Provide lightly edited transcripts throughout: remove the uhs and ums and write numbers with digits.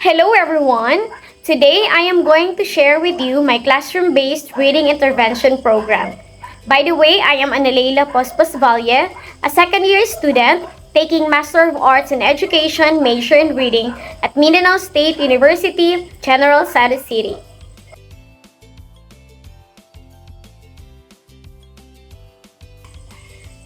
Hello everyone! Today I am going to share with you my classroom-based reading intervention program. By the way, I am LEILA POSPOS VALLE, a second-year student taking Master of Arts in Education major in reading at Mindanao State University, General Santos City.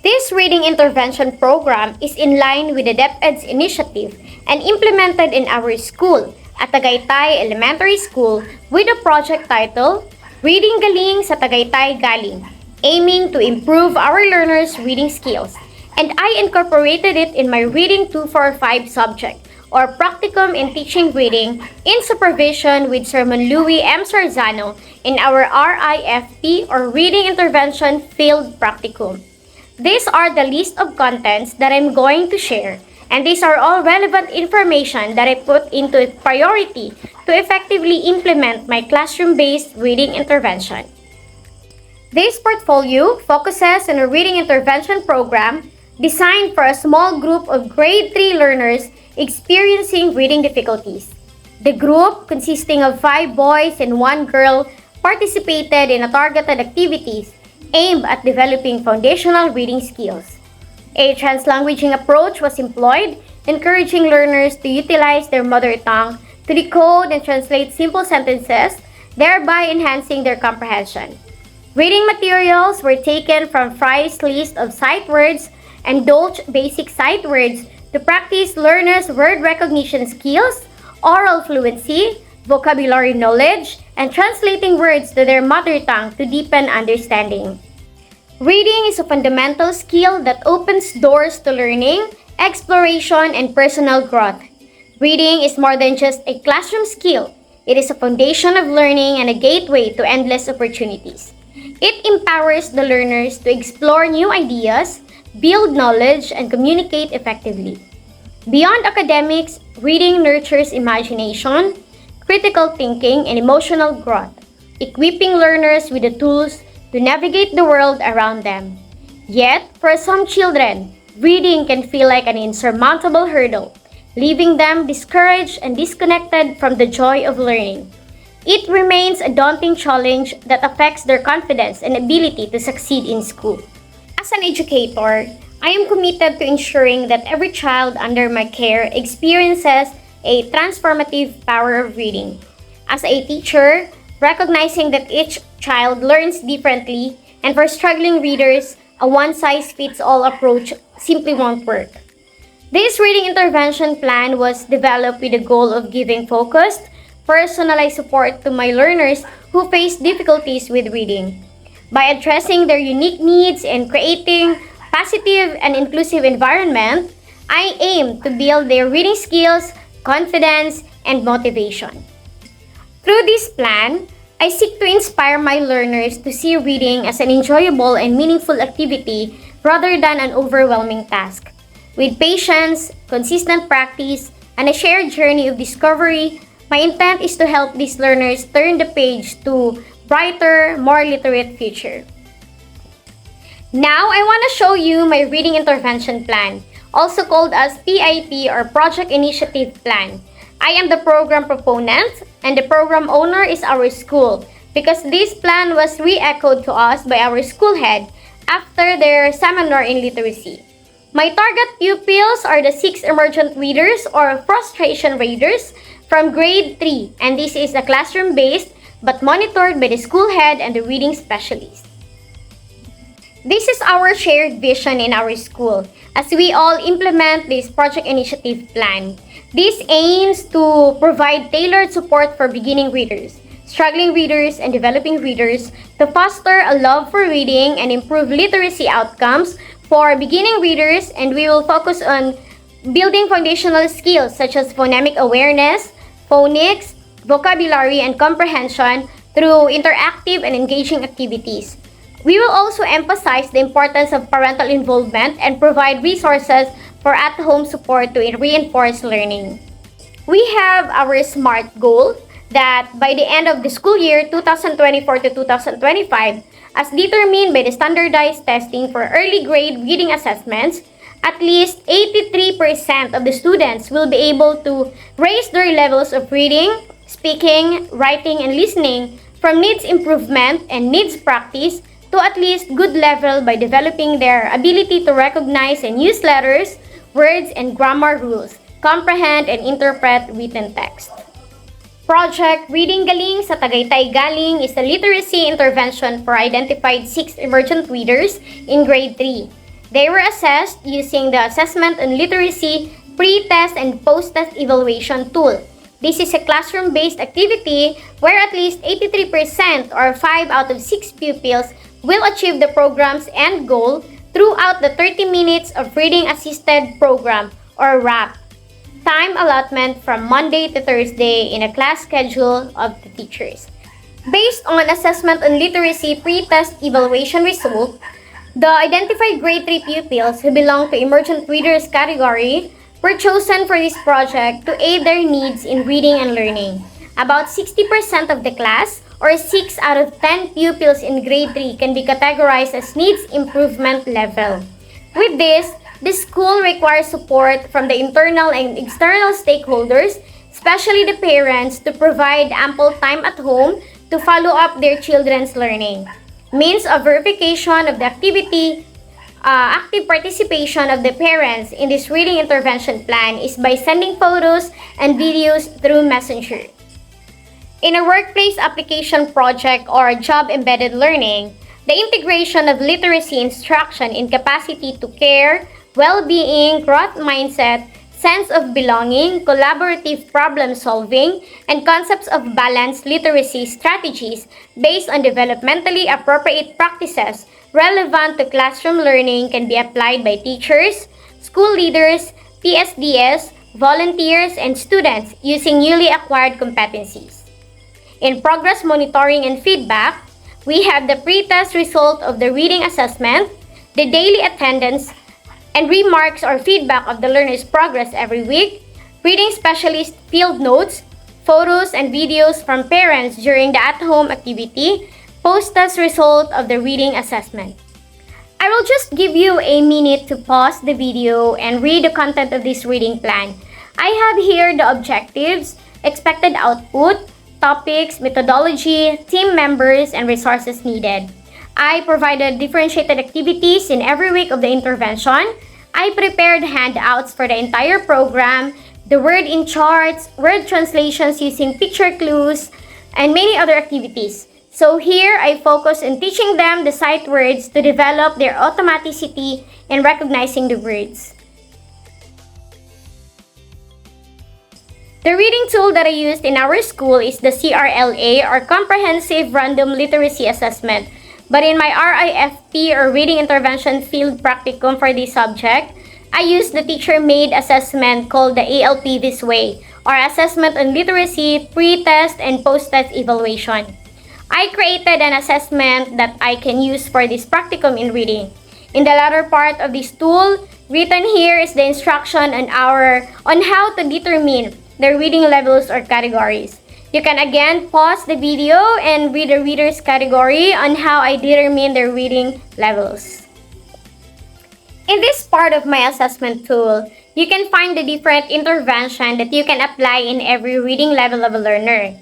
This reading intervention program is in line with the DepEd's initiative and implemented in our school at Tagaytay Elementary School with a project title, Reading Galing sa Tagaytay Galing, aiming to improve our learners' reading skills. And I incorporated it in my Reading 245 subject, or Practicum in Teaching Reading, in supervision with Sir Louis M. Sarzano in our RIFP, or Reading Intervention Field Practicum. These are the list of contents that I'm going to share, and these are all relevant information that I put into priority to effectively implement my classroom-based reading intervention. This portfolio focuses on a reading intervention program designed for a small group of grade 3 learners experiencing reading difficulties. The group, consisting of 5 boys and 1 girl, participated in a targeted activities aimed at developing foundational reading skills. A translanguaging approach was employed, encouraging learners to utilize their mother tongue to decode and translate simple sentences, thereby enhancing their comprehension. Reading materials were taken from Fry's list of sight words and Dolch basic sight words to practice learners' word recognition skills, oral fluency, vocabulary knowledge, and translating words to their mother tongue to deepen understanding. Reading is a fundamental skill that opens doors to learning, exploration, and personal growth. Reading is more than just a classroom skill. It is a foundation of learning and a gateway to endless opportunities. It empowers the learners to explore new ideas, build knowledge, and communicate effectively. Beyond academics, reading nurtures imagination, critical thinking, and emotional growth, equipping learners with the tools to navigate the world around them. Yet, for some children, reading can feel like an insurmountable hurdle, leaving them discouraged and disconnected from the joy of learning. It remains a daunting challenge that affects their confidence and ability to succeed in school. As an educator, I am committed to ensuring that every child under my care experiences a transformative power of reading. As a teacher, recognizing that each child learns differently, and for struggling readers, a one-size-fits-all approach simply won't work. This reading intervention plan was developed with the goal of giving focused, personalized support to my learners who face difficulties with reading. By addressing their unique needs and creating positive and inclusive environment, I aim to build their reading skills, confidence, and motivation. Through this plan, I seek to inspire my learners to see reading as an enjoyable and meaningful activity rather than an overwhelming task. With patience, consistent practice, and a shared journey of discovery, my intent is to help these learners turn the page to brighter, more literate future. Now, I want to show you my reading intervention plan, also called as PIP or Project Initiative Plan. I am the program proponent and the program owner is our school because this plan was re-echoed to us by our school head after their seminar in literacy. My target pupils are the 6 emergent readers or frustration readers from grade 3, and this is a classroom-based but monitored by the school head and the reading specialist. This is our shared vision in our school as we all implement this project initiative plan. This aims to provide tailored support for beginning readers, struggling readers, and developing readers to foster a love for reading and improve literacy outcomes for beginning readers, and we will focus on building foundational skills such as phonemic awareness, phonics, vocabulary, and comprehension through interactive and engaging activities. We will also emphasize the importance of parental involvement and provide resources for at-home support to reinforce learning. We have our SMART goal that by the end of the school year 2024 to 2025, as determined by the standardized testing for early grade reading assessments, at least 83% of the students will be able to raise their levels of reading, speaking, writing, and listening from needs improvement and needs practice to at least good level by developing their ability to recognize and use letters, words, and grammar rules, comprehend and interpret written text. Project Reading Galing sa Tagaytay Galing is a literacy intervention for identified 6 emergent readers in grade 3. They were assessed using the Assessment on Literacy pre-test and post-test evaluation tool. This is a classroom-based activity where at least 83% or 5 out of 6 pupils will achieve the program's end goal throughout the 30 minutes of Reading Assisted Program or RAP. Time allotment from Monday to Thursday in a class schedule of the teachers. Based on Assessment on Literacy pre-test evaluation result, the identified grade 3 pupils who belong to emergent readers category were chosen for this project to aid their needs in reading and learning. About 60% of the class, or 6 out of 10 pupils in grade 3, can be categorized as needs improvement level. With this, the school requires support from the internal and external stakeholders, especially the parents, to provide ample time at home to follow up their children's learning. Means of verification of the activity, active participation of the parents in this reading intervention plan is by sending photos and videos through Messenger. In a workplace application project or job-embedded learning, the integration of literacy instruction in capacity to care, well-being, growth mindset, sense of belonging, collaborative problem solving, and concepts of balanced literacy strategies based on developmentally appropriate practices relevant to classroom learning can be applied by teachers, school leaders, PSDS, volunteers, and students using newly acquired competencies. In progress monitoring and feedback, we have the pre-test result of the reading assessment, the daily attendance, and remarks or feedback of the learner's progress every week, reading specialist field notes, photos and videos from parents during the at-home activity, post-test result of the reading assessment. I will just give you a minute to pause the video and read the content of this reading plan. I have here the objectives, expected output, topics, methodology, team members, and resources needed. I provided differentiated activities in every week of the intervention. I prepared handouts for the entire program, the word in charts, word translations using picture clues, and many other activities. So here, I focus on teaching them the sight words to develop their automaticity in recognizing the words. The reading tool that I used in our school is the CRLA or Comprehensive Random Literacy Assessment. But in my RIFP or Reading Intervention Field Practicum for this subject, I used the teacher-made assessment called the ALP This Way or Assessment on Literacy Pre-Test and Post-Test Evaluation. I created an assessment that I can use for this practicum in reading. In the latter part of this tool, written here is the instruction on how to determine the reading levels or categories. You can again pause the video and read the reader's category on how I determine their reading levels. In this part of my assessment tool, you can find the different intervention that you can apply in every reading level of a learner.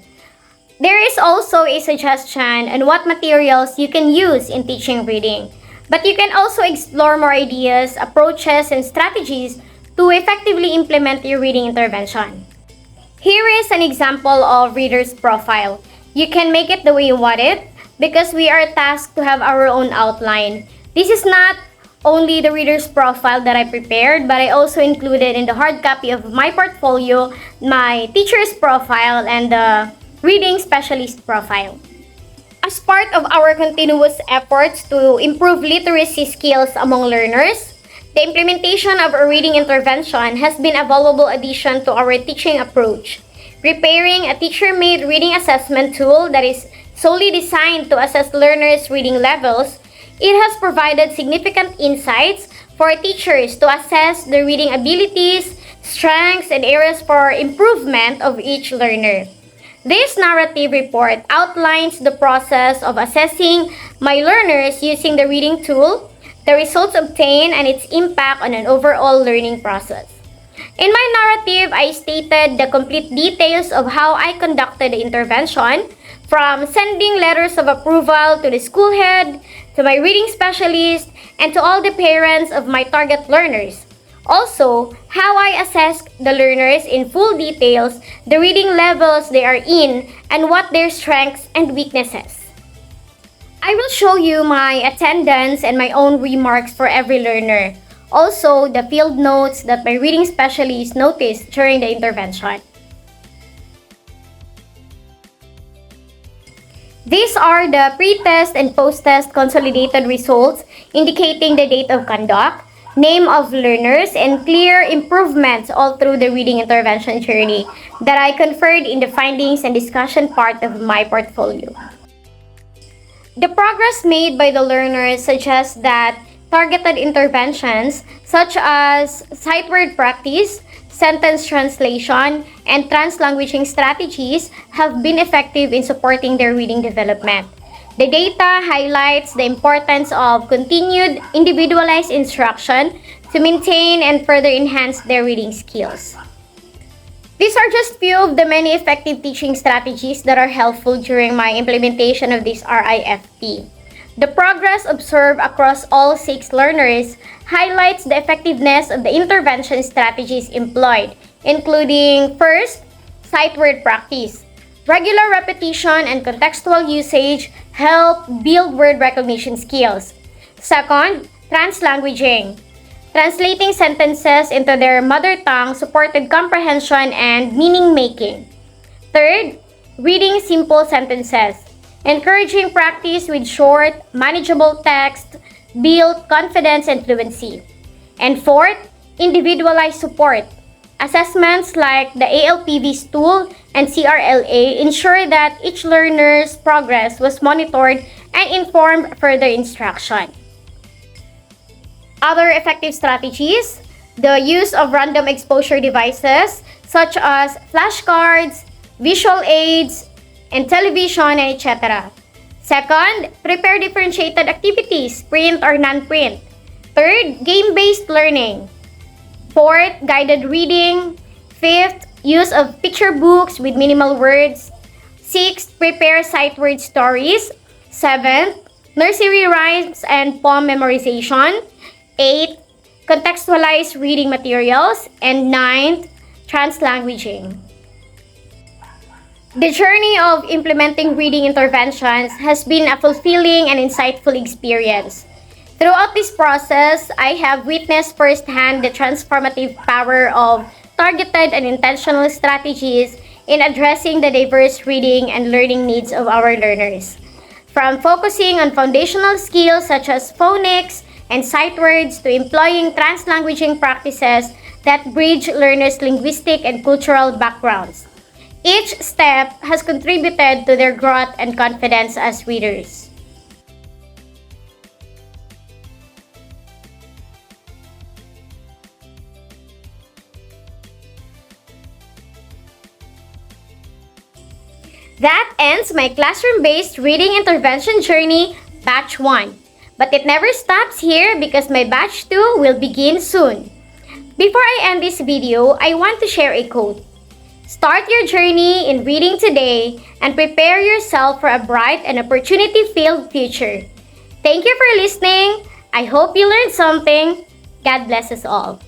There is also a suggestion on what materials you can use in teaching reading. But you can also explore more ideas, approaches, and strategies to effectively implement your reading intervention. Here is an example of reader's profile. You can make it the way you want it because we are tasked to have our own outline. This is not only the reader's profile that I prepared, but I also included in the hard copy of my portfolio my teacher's profile and the reading specialist profile. As part of our continuous efforts to improve literacy skills among learners, the implementation of a reading intervention has been a valuable addition to our teaching approach. Preparing a teacher-made reading assessment tool that is solely designed to assess learners' reading levels, it has provided significant insights for teachers to assess the reading abilities, strengths, and areas for improvement of each learner. This narrative report outlines the process of assessing my learners using the reading tool, the results obtained, and its impact on an overall learning process. In my narrative, I stated the complete details of how I conducted the intervention, from sending letters of approval to the school head, to my reading specialist, and to all the parents of my target learners. Also, how I assessed the learners in full details, the reading levels they are in, and what their strengths and weaknesses. I will show you my attendance and my own remarks for every learner. Also, the field notes that my reading specialist noticed during the intervention. These are the pre-test and post-test consolidated results indicating the date of conduct, name of learners, and clear improvements all through the reading intervention journey that I conferred in the findings and discussion part of my portfolio. The progress made by the learners suggests that targeted interventions such as sight word practice, sentence translation, and translanguaging strategies have been effective in supporting their reading development. The data highlights the importance of continued individualized instruction to maintain and further enhance their reading skills. These are just few of the many effective teaching strategies that are helpful during my implementation of this RIFP. The progress observed across all 6 learners highlights the effectiveness of the intervention strategies employed, including first, sight word practice. Regular repetition and contextual usage help build word recognition skills. Second, translanguaging. Translating sentences into their mother tongue supported comprehension and meaning making. Third, reading simple sentences. Encouraging practice with short, manageable text build confidence and fluency. And fourth, individualized support. Assessments like the ALPV's tool and CRLA ensure that each learner's progress was monitored and informed further instruction. Other effective strategies: the use of random exposure devices such as flashcards, visual aids, and television, etc. Second, prepare differentiated activities, print or non-print. Third, game-based learning. Fourth, guided reading. Fifth, use of picture books with minimal words. Sixth, prepare sight word stories. Seventh, nursery rhymes and poem memorization. Eighth, contextualize reading materials. And ninth, translanguaging. The journey of implementing reading interventions has been a fulfilling and insightful experience. Throughout this process, I have witnessed firsthand the transformative power of targeted and intentional strategies in addressing the diverse reading and learning needs of our learners. From focusing on foundational skills such as phonics and sight words to employing translanguaging practices that bridge learners' linguistic and cultural backgrounds. Each step has contributed to their growth and confidence as readers. That ends my classroom-based reading intervention journey, Batch 1. But it never stops here because my Batch 2 will begin soon. Before I end this video, I want to share a quote. Start your journey in reading today and prepare yourself for a bright and opportunity-filled future. Thank you for listening. I hope you learned something. God bless us all.